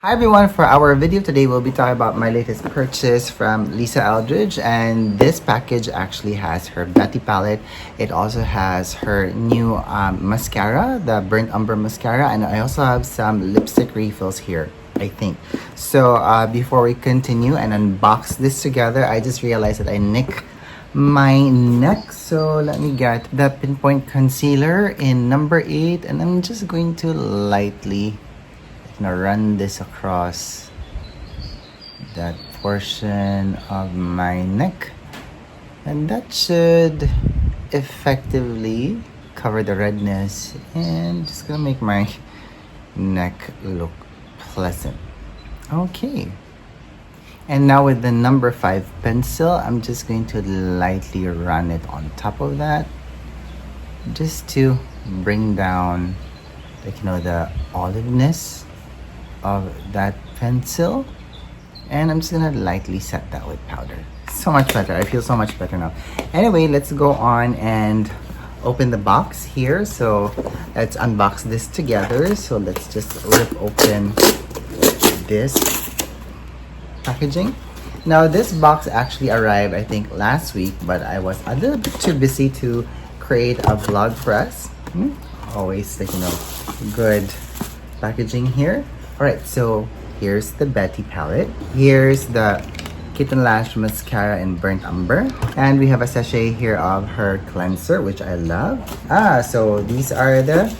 Hi everyone, for our video today we'll be talking about my latest purchase from Eldridge, and this package actually has her Betty palette. It also has her new mascara, the Burnt Umber Mascara, and I also have some lipstick refills here, I think. So before we continue and unbox this together, I just realized that I nicked my neck, so let me get the Pinpoint concealer in number 8, and I'm just going to lightly run this across that portion of my neck, and that should effectively cover the redness and just gonna make my neck look pleasant. Okay, and now with the number 5 pencil, I'm just going to lightly run it on top of that just to bring down the oliveness of that pencil, and I'm just gonna lightly set that with powder. So much better. I feel so much better now. Anyway, let's go on and open the box here. So let's unbox this together. So let's just rip open this packaging. Now this box actually arrived I think last week, but I was a little bit too busy to create a vlog for us. Always good packaging here. Alright, so here's the Betty palette. Here's the Kitten Lash Mascara in Burnt Umber. And we have a sachet here of her cleanser, which I love. So these are the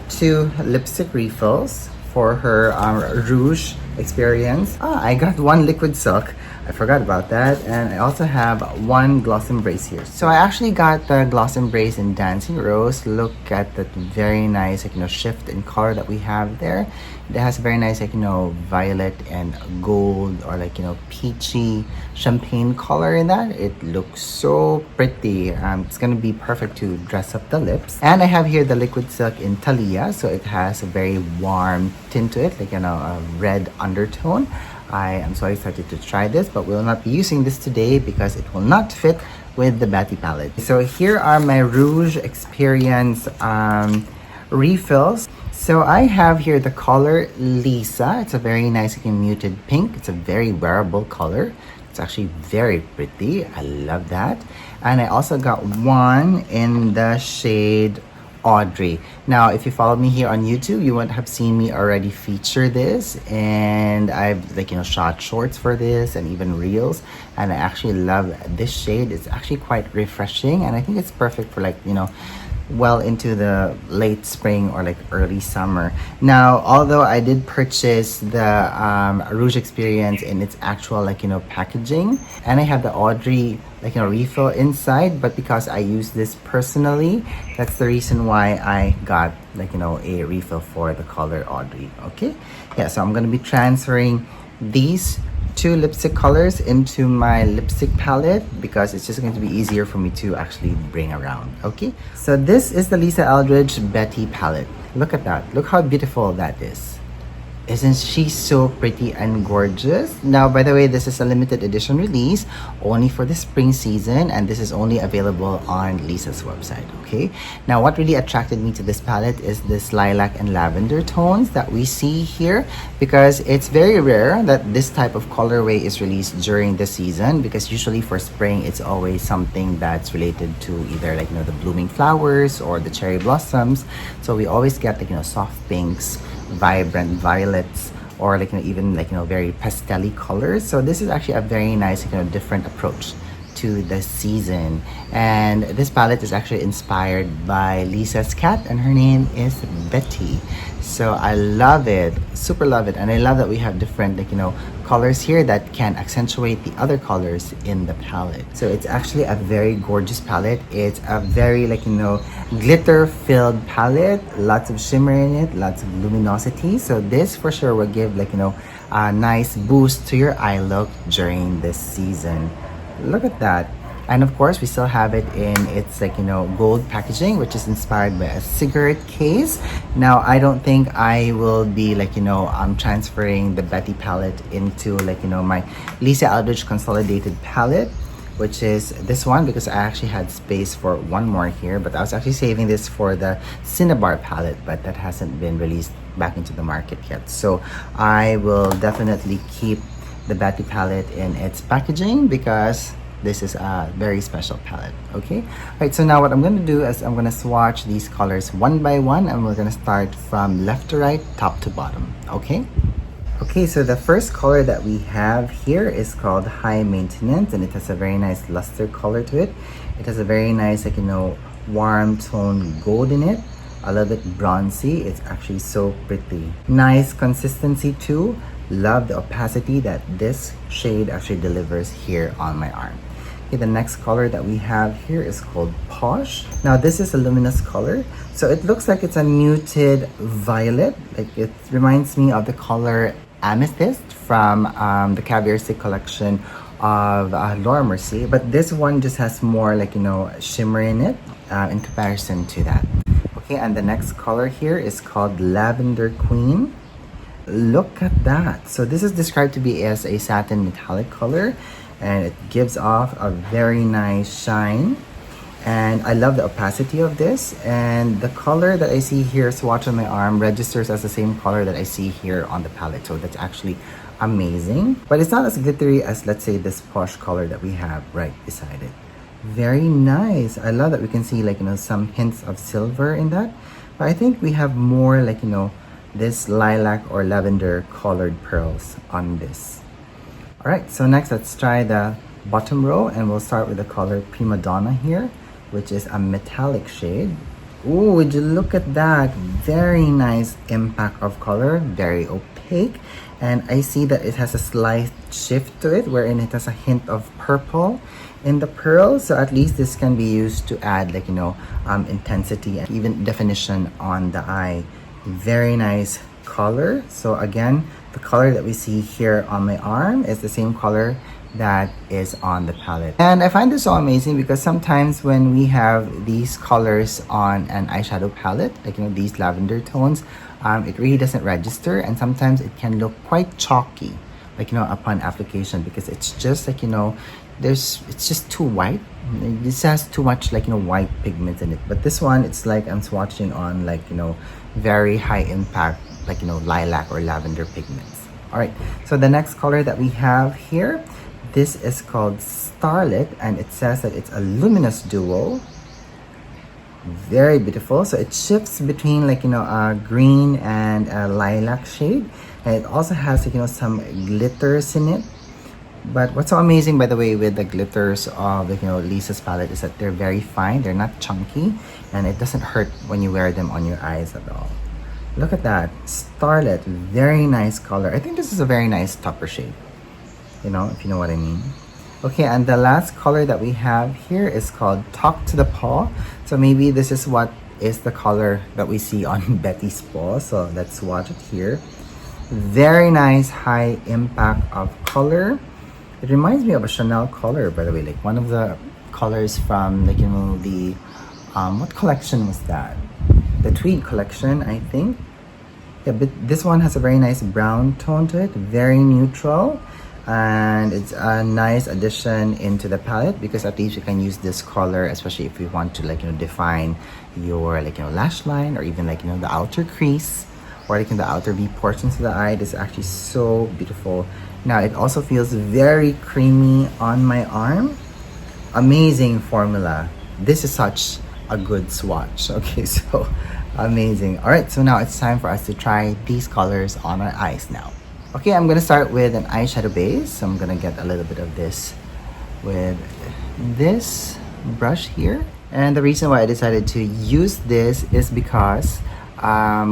2 lipstick refills for her Rouge experience. I got 1 liquid silk. I forgot about that. And I also have 1 gloss embrace here. So I actually got the gloss embrace in Dancing Rose. Look at that very nice shift in color that we have there. It has a very nice violet and gold, or peachy champagne color in that. It looks so pretty. It's gonna be perfect to dress up the lips. And I have here the liquid silk in Thalia, so it has a very warm tint to it, a red undertone. I am so excited to try this, but we will not be using this today because it will not fit with the Betty palette. So here are my Rouge experience refills. So I have here the color Lisa. It's a very nice muted pink. It's a very wearable color. It's actually very pretty. I love that. And I also got 1 in the shade Audrey. Now, if you follow me here on YouTube, you would have seen me already feature this, and I've shot shorts for this and even reels, and I actually love this shade. It's actually quite refreshing, and I think it's perfect for well into the late spring or early summer. Now, although I did purchase the Rouge experience in its actual packaging, and I have the Audrey refill inside, but because I use this personally, that's the reason why I got a refill for the color Audrey. Okay, yeah, so I'm gonna be transferring these 2 lipstick colors into my lipstick palette because it's just going to be easier for me to actually bring around. Okay, so this is the Eldridge Betty palette. Look at that. Look how beautiful that is. Isn't she so pretty and gorgeous? Now, by the way, this is a limited edition release only for the spring season, and this is only available on Lisa's website. Okay, now what really attracted me to this palette is this lilac and lavender tones that we see here, because it's very rare that this type of colorway is released during the season, because usually for spring it's always something that's related to either the blooming flowers or the cherry blossoms. So we always get soft pinks, vibrant violets, or even very pastel-y colors. So this is actually a very nice different approach to the season, and this palette is actually inspired by Lisa's cat, and her name is Betty. So I love it, super love it, and I love that we have different colors here that can accentuate the other colors in the palette. So it's actually a very gorgeous palette. It's a very glitter filled palette, lots of shimmer in it, lots of luminosity. So this for sure will give a nice boost to your eye look during this season. Look at that. And of course, we still have it in its gold packaging, which is inspired by a cigarette case. Now, I don't think I will be transferring the Betty palette into my Eldridge consolidated palette. which is this one, because I actually had space for one more here, but I was actually saving this for the Cinnabar palette, but that hasn't been released back into the market yet. So I will definitely keep the Betty palette in its packaging because this is a very special palette. Okay, all right, so now what I'm going to do is I'm going to swatch these colors one by one, and we're going to start from left to right, top to bottom. Okay. Okay, so the first color that we have here is called High Maintenance, and it has a very nice luster color to it. It has a very nice, like, you know, warm tone gold in it, a little bit bronzy. It's actually so pretty. Nice consistency too. Love the opacity that this shade actually delivers here on my arm. Okay, the next color that we have here is called Posh. Now this is a luminous color, so it looks like it's a muted violet. Like, it reminds me of the color Amethyst from the Caviar Stick collection of Laura Mercier, but this one just has more, like, you know, shimmer in it in comparison to that. Okay, and the next color here is called Lavender Queen. Look at that. So this is described to be as a satin metallic color, and it gives off a very nice shine, and I love the opacity of this. And the color that I see here swatched on my arm registers as the same color that I see here on the palette, so that's actually amazing. But it's not as glittery as, let's say, this Posh color that we have right beside it. Very nice. I love that we can see, like, you know, some hints of silver in that, but I think we have more, like, you know, this lilac or lavender colored pearls on this. All right, so next let's try the bottom row, and we'll start with the color Prima Donna here, which is a metallic shade. Ooh, would you look at that? Very nice impact of color, very opaque, and I see that it has a slight shift to it wherein it has a hint of purple in the pearl. So at least this can be used to add, like, you know, intensity and even definition on the eye. Very nice color. So again, the color that we see here on my arm is the same color that is on the palette. And I find this so amazing because sometimes when we have these colors on an eyeshadow palette, like, you know, these lavender tones, it really doesn't register, and sometimes it can look quite chalky, like, you know, upon application, because it's just, like, you know, it's just too white. This has too much, like, you know, white pigments in it. But this one, it's like I'm swatching on, like, you know, very high impact, like, you know, lilac or lavender pigments. All right, so the next color that we have here, this is called Starlit, and it says that it's a luminous duo. Very beautiful. So it shifts between, like, you know, a green and a lilac shade, and it also has, like, you know, some glitters in it. But what's so amazing, by the way, with the glitters of, like, you know, Lisa's palette is that they're very fine, they're not chunky, and it doesn't hurt when you wear them on your eyes at all. Look at that, Starlit, very nice color. I think this is a very nice topper shade, you know, if you know what I mean. Okay, and the last color that we have here is called Talk to the Paw. So maybe this is what is the color that we see on Betty's paw. So let's watch it here. Very nice high impact of color. It reminds me of a Chanel color, by the way, like one of the colors from, like, you know, the what collection was that? The Tweed collection, I think. Yeah, but this one has a very nice brown tone to it, very neutral, and it's a nice addition into the palette because at least you can use this color, especially if you want to, like, you know, define your, like, you know, lash line, or even, like, you know, the outer crease, or like in the outer V portions of the eye. This is actually so beautiful. Now it also feels very creamy on my arm. Amazing formula. This is such a good swatch. Okay, so amazing. All right, so now it's time for us to try these colors on our eyes now. Okay, I'm gonna start with an eyeshadow base. So I'm gonna get a little bit of this with this brush here. And the reason why I decided to use this is because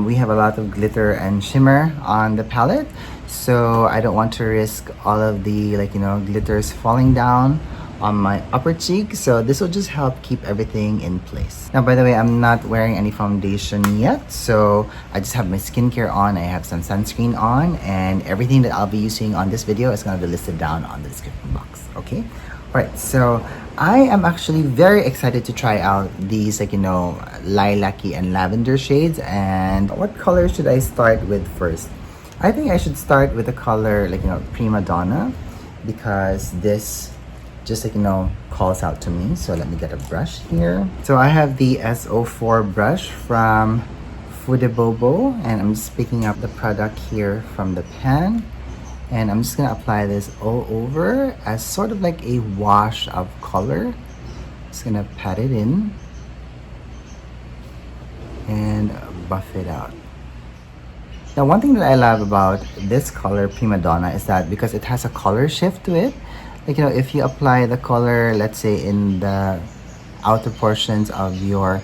we have a lot of glitter and shimmer on the palette, so I don't want to risk all of the, like, you know, glitters falling down on my upper cheek. So this will just help keep everything in place. Now, by the way, I'm not wearing any foundation yet, so I just have my skincare on. I have some sunscreen on, and everything that I'll be using on this video is going to be listed down on the description box. Okay, all right, so I am actually very excited to try out these, like, you know, lilac-y and lavender shades. And what color should I start with first? I think I should start with the color, like, you know, Prima Donna, because this just like, calls out to me. So let me get a brush here. So I have the SO4 brush from Bobo, and I'm just picking up the product here from the pan, and I'm just gonna apply this all over as sort of like a wash of color. Just gonna pat it in and buff it out. Now, one thing that I love about this color Prima Donna is that because it has a color shift to it, like, if you apply the color, let's say in the outer portions of your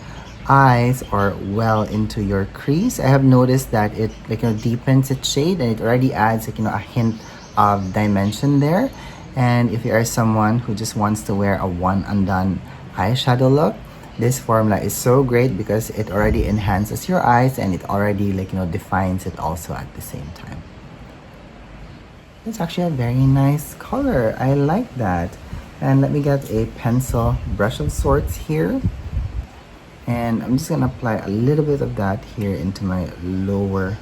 eyes or well into your crease, I have noticed that it, like, deepens its shade, and it already adds, like, a hint of dimension there. And if you are someone who just wants to wear a one and done eyeshadow look, this formula is so great because it already enhances your eyes, and it already, like, defines it also at the same time. It's actually a very nice color. I like that. And let me get a pencil brush of sorts here. And I'm just gonna apply a little bit of that here into my lower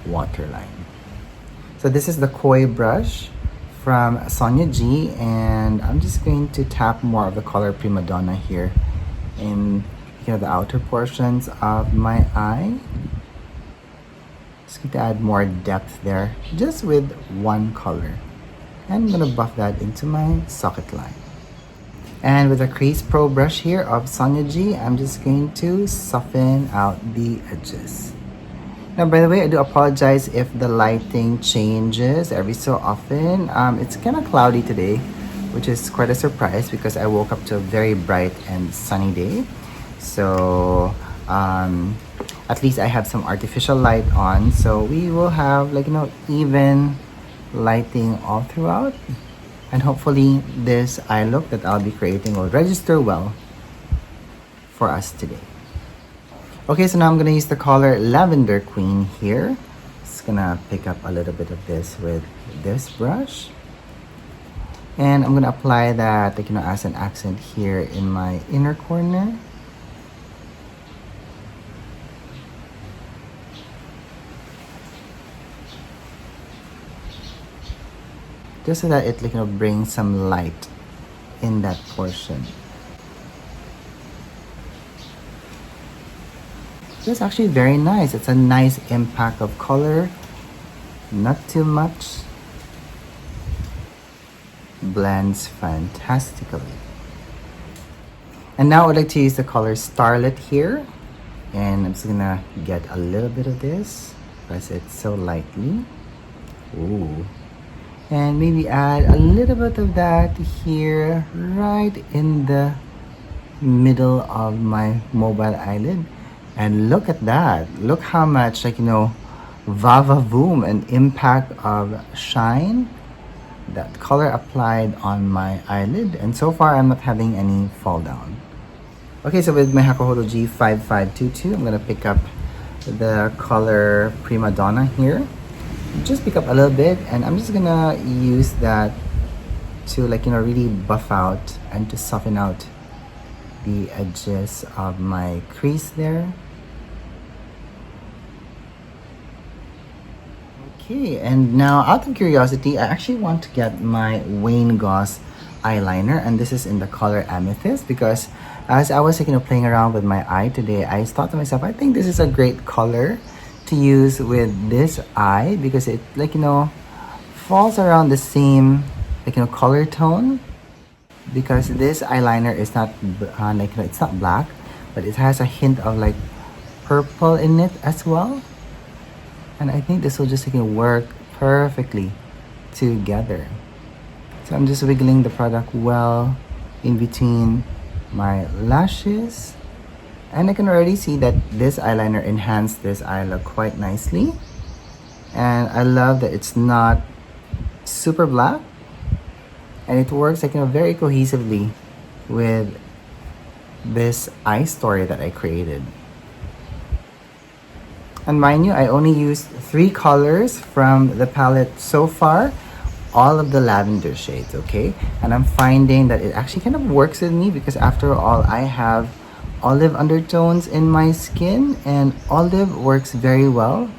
waterline. So this is the Koi brush from Sonia G, and I'm just going to tap more of the color Prima Donna here in the outer portions of my eye. Just going to add more depth there, just with one color. And I'm gonna buff that into my socket line. And with a Crease Pro brush here of Sonia G, I'm just going to soften out the edges. Now, by the way, I do apologize if the lighting changes every so often. It's kind of cloudy today, which is quite a surprise because I woke up to a very bright and sunny day. So at least I have some artificial light on, so we will have, like, even lighting all throughout, and hopefully this eye look that I'll be creating will register well for us today. Okay, so now I'm gonna use the color Lavender Queen here. Just gonna pick up a little bit of this with this brush, and I'm gonna apply that, like, as an accent here in my inner corner. Just so that it, like, brings some light in that portion. So it's actually very nice. It's a nice impact of color, not too much. Blends fantastically. And now I'd like to use the color Starlit here, and I'm just gonna get a little bit of this, press it so lightly. Ooh. And maybe add a little bit of that here, right in the middle of my mobile eyelid. And look at that. Look how much, like, va-va-voom and impact of shine that color applied on my eyelid. And so far, I'm not having any fall down. Okay, so with my Hakuhodo G5522, I'm gonna pick up the color Prima Donna here. Just pick up a little bit, and I'm just gonna use that to, like, really buff out and to soften out the edges of my crease there. Okay, and now out of curiosity, I actually want to get my Wayne Goss eyeliner, and this is in the color Amethyst, because as I was, like, playing around with my eye today, I thought to myself, I think this is a great color to use with this eye because it, like, falls around the same, like, color tone, because this eyeliner is not like, it's not black, but it has a hint of, like, purple in it as well, and I think this will just, like, work perfectly together. So I'm just wiggling the product well in between my lashes. And I can already see that this eyeliner enhanced this eye look quite nicely. And I love that it's not super black. And it works, like, very cohesively with this eye story that I created. And mind you, I only used 3 colors from the palette so far. All of the lavender shades, okay? And I'm finding that it actually kind of works with me because after all, I have olive undertones in my skin, and olive works very well,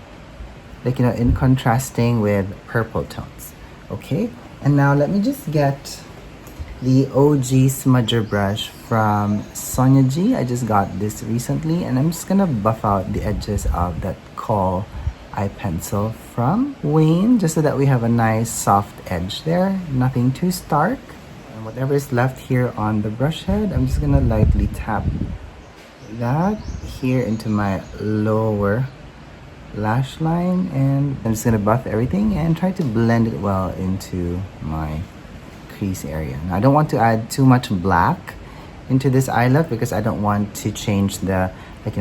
like, in contrasting with purple tones. Okay, and now let me just get the OG smudger brush from Sonia G. I just got this recently, and I'm just gonna buff out the edges of that Khol eye pencil from Wayne, just so that we have a nice soft edge there, nothing too stark. And whatever is left here on the brush head, I'm just gonna lightly tap that here into my lower lash line, and I'm just gonna buff everything and try to blend it well into my crease area. Now, I don't want to add too much black into this eye look because I don't want to change the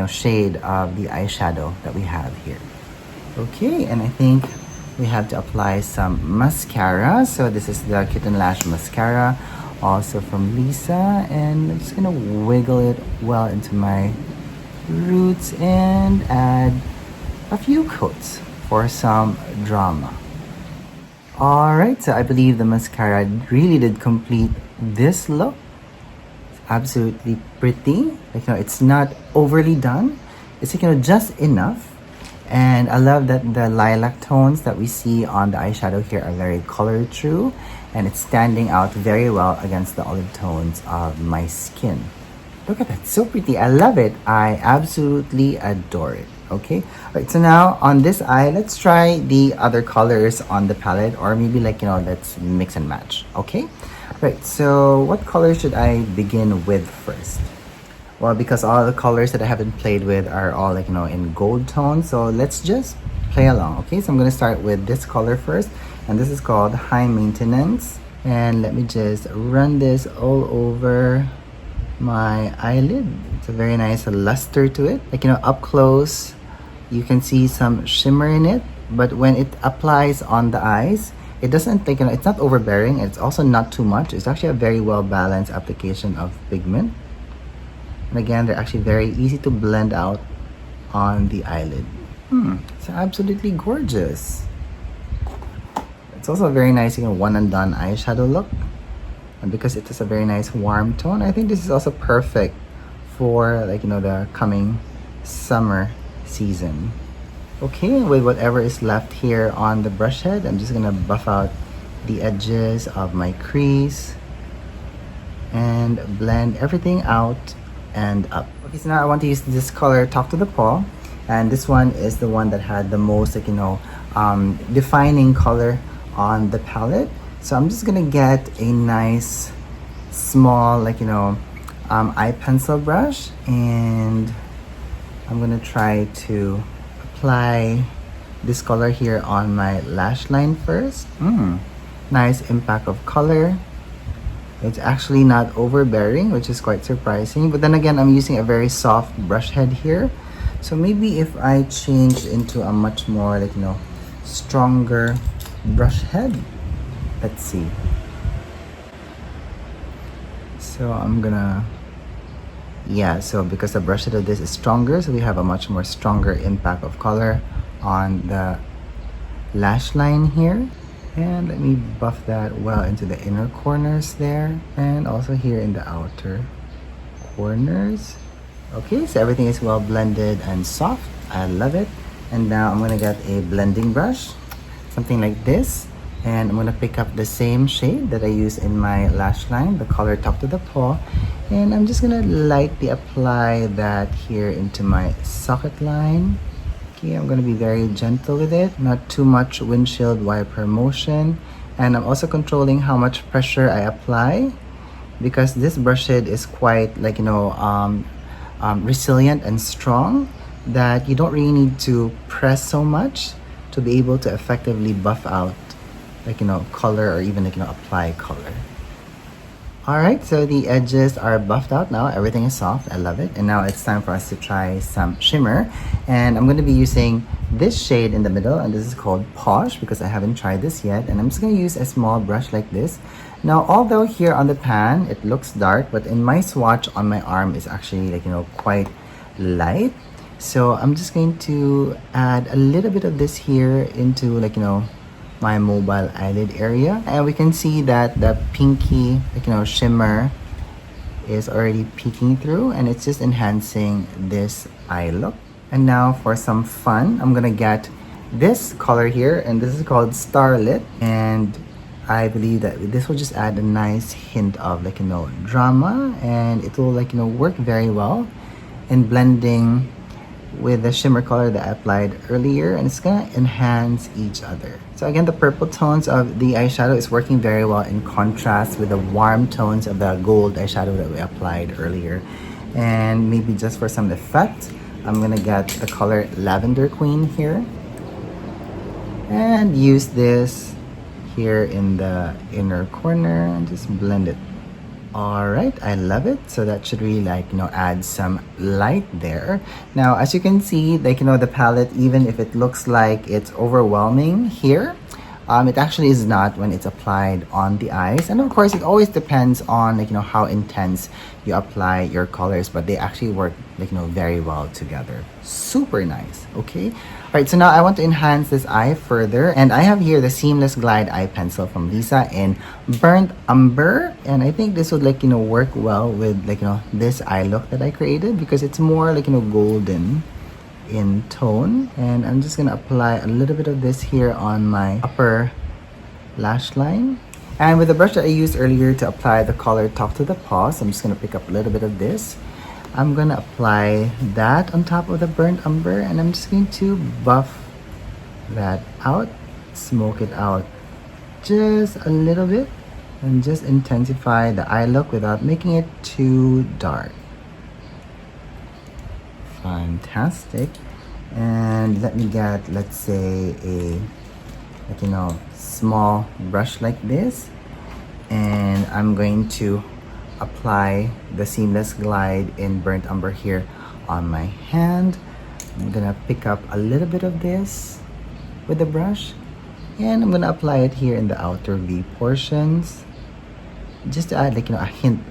shade of the eyeshadow that we have here. Okay, and I think we have to apply some mascara. So this is the Kitten Lash Mascara, also from Lisa, and I'm just gonna wiggle it well into my roots and add a few coats for some drama. Alright, so I believe the mascara really did complete this look. It's absolutely pretty. It's not overly done. It's just enough. And I love that the lilac tones that we see on the eyeshadow here are very color true, and it's standing out very well against the olive tones of my skin. Look at that, so pretty. I love it. I absolutely adore it. Okay, all right, so now on this eye, let's try the other colors on the palette, or maybe let's mix and match. Okay, right, so what color should I begin with first? Well, because all the colors that I haven't played with are all in gold tone, so let's just play along. Okay, so I'm gonna start with this color first, and this is called High Maintenance. And let me just run this all over my eyelid. It's a very nice luster to it. Up close, you can see some shimmer in it, but when it applies on the eyes, it doesn't it's not overbearing. It's also not too much. It's actually a very well balanced application of pigment. And again, they're actually very easy to blend out on the eyelid. It's absolutely gorgeous. It's also a very nice, one and done eyeshadow look. And because it is a very nice warm tone, I think this is also perfect for the coming summer season. Okay, with whatever is left here on the brush head, I'm just gonna buff out the edges of my crease and blend everything out and up. Okay, so now I want to use this color Talk to the Paw, and this one is the one that had the most defining color on the palette. So I'm just gonna get a nice small eye pencil brush, and I'm gonna try to apply this color here on my lash line first. Nice impact of color. It's actually not overbearing, which is quite surprising. But then again, I'm using a very soft brush head here. So maybe if I change into a much more stronger brush head. Let's see. So I'm gonna, so because the brush head of this is stronger, so we have a much more stronger impact of color on the lash line here. And let me buff that well into the inner corners there, and also here in the outer corners. Okay, so everything is well blended and soft. I love it. And now I'm gonna get a blending brush, something like this, and I'm gonna pick up the same shade that I use in my lash line, the color Talk to the Paw, and I'm just gonna lightly apply that here into my socket line. Okay, I'm gonna be very gentle with it, not too much windshield wiper motion, and I'm also controlling how much pressure I apply, because this brush head is quite resilient and strong, that you don't really need to press so much to be able to effectively buff out color, or even apply color. Alright, so the edges are buffed out now. Everything is soft. I love it. And now it's time for us to try some shimmer. And I'm going to be using this shade in the middle, and this is called Posh, because I haven't tried this yet. And I'm just going to use a small brush like this. Now, although here on the pan it looks dark, but in my swatch on my arm is actually quite light. So I'm just going to add a little bit of this here into my mobile eyelid area, and we can see that the pinky shimmer is already peeking through, and it's just enhancing this eye look. And now for some fun, I'm gonna get this color here, and this is called Starlit, and I believe that this will just add a nice hint of like, you know, drama, and it will like, you know, work very well in blending with the shimmer color that I applied earlier, and it's gonna enhance each other. So again, the purple tones of the eyeshadow is working very well in contrast with the warm tones of the gold eyeshadow that we applied earlier. And maybe just for some effect, I'm gonna get the color Lavender Queen here and use this here in the inner corner and just blend it. All right, I love it. So that should really like, you know, add some light there. Now, as you can see, like, you know, the palette, even if it looks like it's overwhelming here, it actually is not when it's applied on the eyes. And of course, it always depends on like, you know, how intense you apply your colors, but they actually work like, you know, very well together. Super nice. Okay. All right, so now I want to enhance this eye further, and I have here the Seamless Glide Eye Pencil from Lisa in Burnt Umber, and I think this would like, you know, work well with like, you know, this eye look that I created because it's more like, you know, golden in tone. And I'm just gonna apply a little bit of this here on my upper lash line, and with the brush that I used earlier to apply the color Talk to the Paw, so I'm just gonna pick up a little bit of this. I'm gonna apply that on top of the burnt umber, and I'm just going to buff that out, smoke it out just a little bit, and just intensify the eye look without making it too dark. Fantastic. And let me get, let's say, a like, you know, small brush like this, and I'm going to apply the Seamless Glide in Burnt Umber here on my hand. I'm gonna pick up a little bit of this with the brush, and I'm gonna apply it here in the outer V portions, just to add like, you know, a hint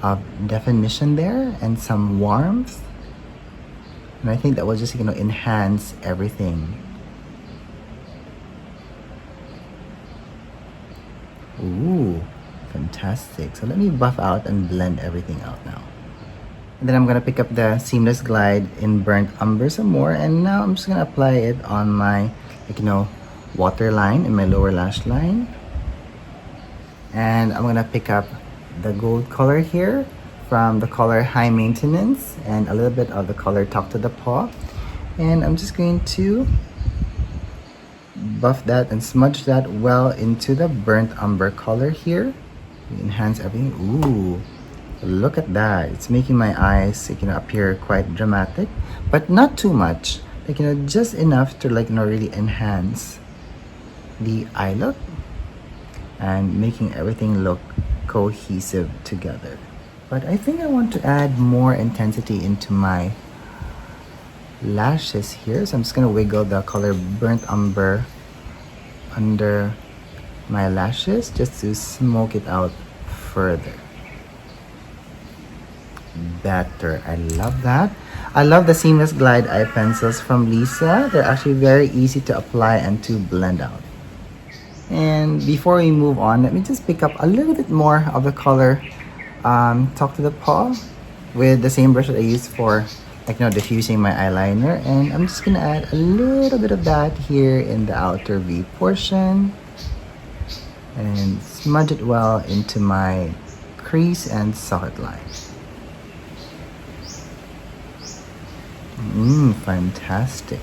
of definition there and some warmth. And I think that will just, you know, enhance everything. Ooh, fantastic. So let me buff out and blend everything out now. And then I'm gonna pick up the Seamless Glide in Burnt Umber some more, and now I'm just gonna apply it on my, like, you know, waterline in my lower lash line. And I'm gonna pick up the gold color here from the color High Maintenance and a little bit of the color Talk to the Paw. And I'm just going to buff that and smudge that well into the Burnt Umber color here. Enhance everything. Ooh, look at that. It's making my eyes, you know, appear quite dramatic, but not too much. Like, you know, just enough to like, you know, really enhance the eye look and making everything look cohesive together. But I think I want to add more intensity into my lashes here. So I'm just gonna wiggle the color Burnt Umber under my lashes just to smoke it out further. Better. I love that. I love the Seamless Glide eye pencils from Lisa. They're actually very easy to apply and to blend out. And before we move on, let me just pick up a little bit more of the color Talk to the Paw with the same brush that I used for, like, you know, diffusing my eyeliner, and I'm just gonna add a little bit of that here in the outer V portion and smudge it well into my crease and socket line. Fantastic.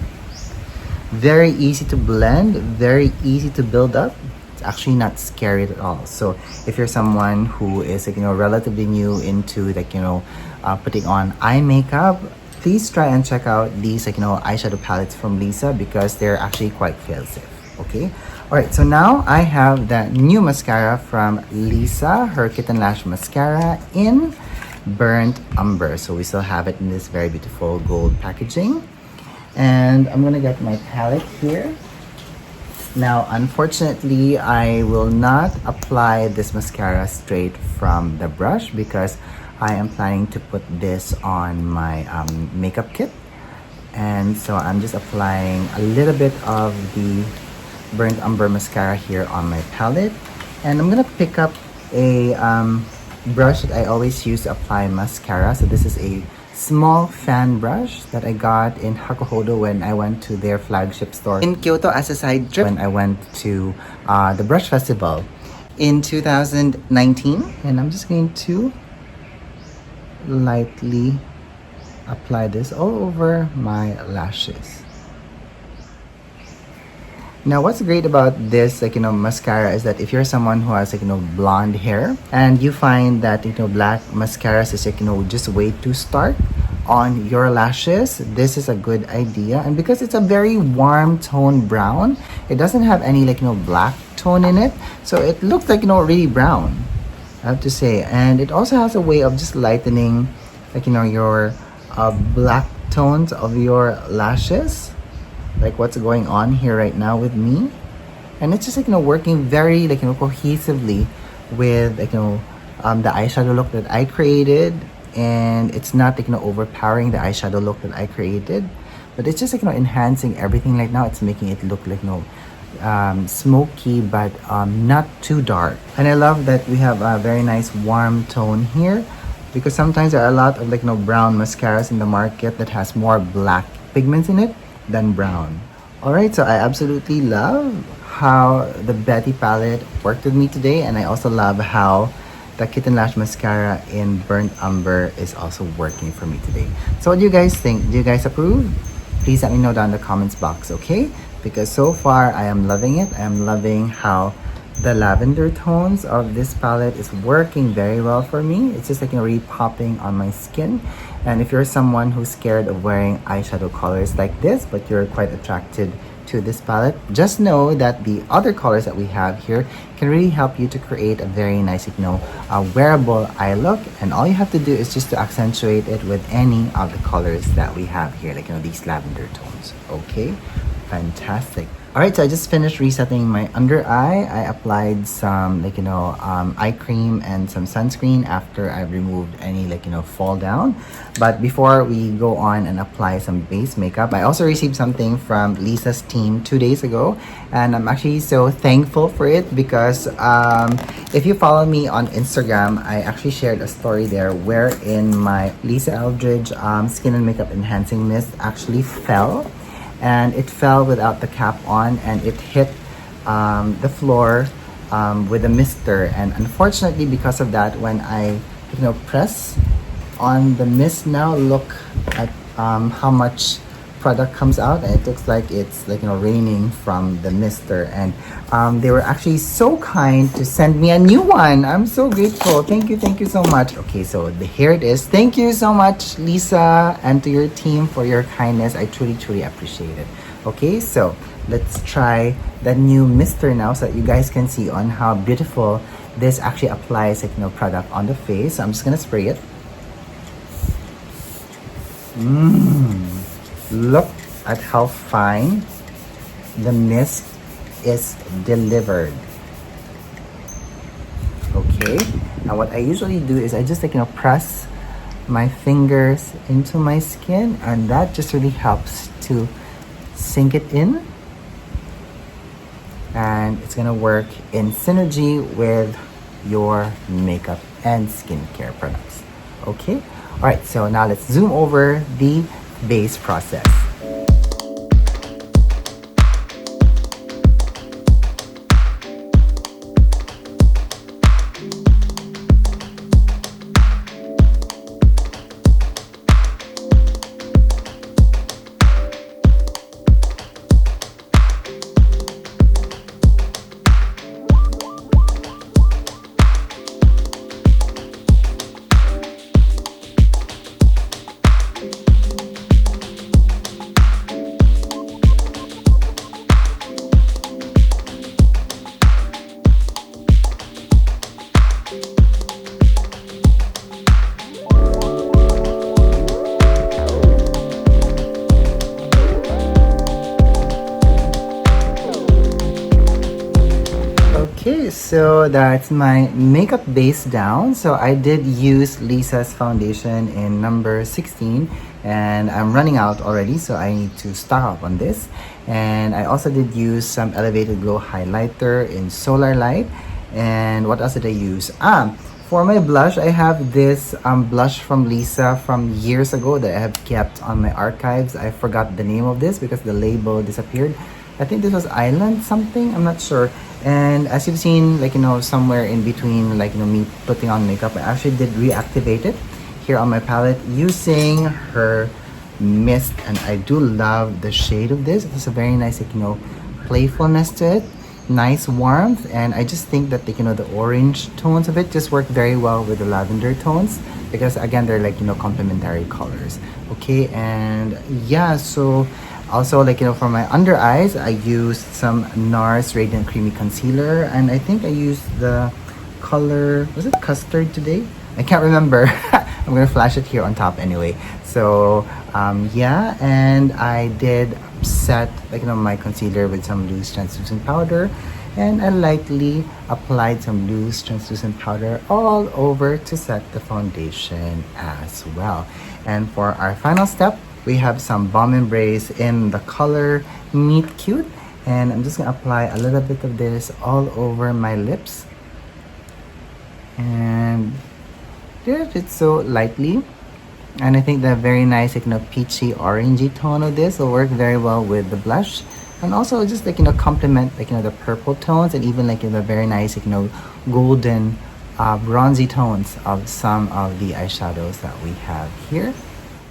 Very easy to blend, very easy to build up. It's actually not scary at all. So if you're someone who is, like, you know, relatively new into, like, you know, putting on eye makeup, please try and check out these, like, you know, eyeshadow palettes from Lisa because they're actually quite fail-safe. Okay. All right. So now I have the new mascara from Lisa, her Kitten Lash Mascara in Burnt Umber. So we still have it in this very beautiful gold packaging. And I'm gonna get my palette here. Now, unfortunately, I will not apply this mascara straight from the brush because I am planning to put this on my makeup kit. And so I'm just applying a little bit of the Burnt Umber mascara here on my palette. And I'm gonna pick up a brush that I always use to apply mascara. So this is a small fan brush that I got in Hakuhodo when I went to their flagship store in Kyoto as a side trip when I went to the brush festival. in 2019. And I'm just going to lightly apply this all over my lashes. Now, what's great about this, mascara is that if you're someone who has, blonde hair and you find that, black mascaras is, just way too stark on your lashes, this is a good idea. And because it's a very warm tone brown, it doesn't have any, black tone in it. So it looks like, really brown, I have to say. And it also has a way of just lightening, your black tones of your lashes, like what's going on here right now with me. And it's just working very cohesively with the eyeshadow look that I created. And it's not overpowering the eyeshadow look that I created, but it's just enhancing everything right now. It's making it look smoky, but not too dark. And I love that we have a very nice warm tone here, because sometimes there are a lot of brown mascaras in the market that has more black pigments in it than brown. Alright, so I absolutely love how the Betty palette worked with me today, and I also love how the Kitten Lash Mascara in Burnt Umber is also working for me today. So what do you guys think? Do you guys approve? Please let me know down in the comments box, okay? Because so far I am loving it. I am loving how the lavender tones of this palette is working very well for me. It's just really popping on my skin. And if you're someone who's scared of wearing eyeshadow colors like this, but you're quite attracted to this palette, just know that the other colors that we have here can really help you to create a very nice, wearable eye look. And all you have to do is just to accentuate it with any of the colors that we have here, these lavender tones. Okay, fantastic. Alright, so I just finished resetting my under eye. I applied some eye cream and some sunscreen after I removed any fall down. But before we go on and apply some base makeup, I also received something from Lisa's team 2 days ago, and I'm actually so thankful for it because if you follow me on Instagram, I actually shared a story there wherein my Lisa Eldridge skin and makeup enhancing mist actually fell. And it fell without the cap on, and it hit the floor with a mister. And unfortunately, because of that, when I press on the mist now, look at how much product comes out, and it looks like it's raining from the mister. And they were actually so kind to send me a new one. I'm so grateful. Thank you so much. Okay, so here it is. Thank you so much, Lisa, and to your team for your kindness. I truly appreciate it. Okay, so let's try the new mister now so that you guys can see on how beautiful this actually applies product on the face. So I'm just gonna spray it. Look at how fine the mist is delivered. Okay, now what I usually do is I just press my fingers into my skin, and that just really helps to sink it in, and it's gonna work in synergy with your makeup and skincare products. Okay, all right, so now let's zoom over the base process. Okay, so that's my makeup base down. So I did use Lisa's foundation in number 16, and I'm running out already, so I need to stock up on this. And I also did use some Elevated Glow highlighter in Solar Light. And what else did I use? For my blush, I have this blush from Lisa from years ago that I have kept on my archives. I forgot the name of this because the label disappeared. I think this was Island something, I'm not sure. And as you've seen, like, you know, somewhere in between, like, you know, me putting on makeup, I actually did reactivate it here on my palette using her mist. And I do love the shade of this. It's a very nice, like, you know, playfulness to it, nice warmth. And I just think that, like, you know, the orange tones of it just work very well with the lavender tones, because again, they're, like, you know, complementary colors. Okay, and yeah, so also, like, you know, for my under eyes, I used some NARS Radiant Creamy Concealer, and I think I used the color, was it Custard today? I can't remember. I'm gonna flash it here on top anyway. So yeah, and I did set, like, you know, my concealer with some loose translucent powder, and I lightly applied some loose translucent powder all over to set the foundation as well. And for our final step, we have some Balm Embrace in the color Meet Cute, and I'm just gonna apply a little bit of this all over my lips, and did it so lightly. And I think the very nice, like, you know, peachy orangey tone of this will work very well with the blush, and also just, like, you know, complement, like, you know, the purple tones, and even, like, you know, the very nice, like, you know, golden bronzy tones of some of the eyeshadows that we have here.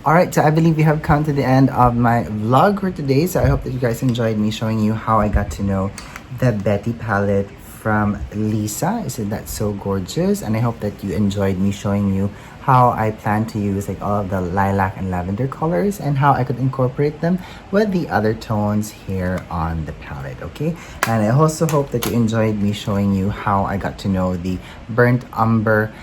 Alright, so I believe we have come to the end of my vlog for today. So I hope that you guys enjoyed me showing you how I got to know the Betty palette from Lisa. Isn't that so gorgeous? And I hope that you enjoyed me showing you how I plan to use, like, all of the lilac and lavender colors, and how I could incorporate them with the other tones here on the palette, okay? And I also hope that you enjoyed me showing you how I got to know the Burnt Umber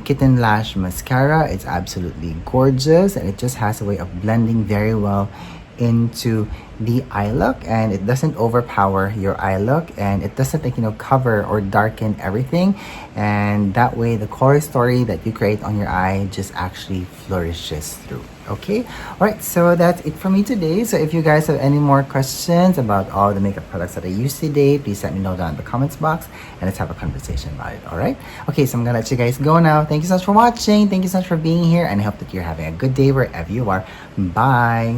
Kitten Lash Mascara. It's absolutely gorgeous, and it just has a way of blending very well into the eye look, and it doesn't overpower your eye look, and it doesn't, like, you know, cover or darken everything, and that way the color story that you create on your eye just actually flourishes through. Okay, all right, so that's it for me today. So if you guys have any more questions about all the makeup products that I use today, please let me know down in the comments box, and let's have a conversation about it. All right, okay, so I'm gonna let you guys go now. Thank you so much for watching. Thank you so much for being here, and I hope that you're having a good day wherever you are. Bye.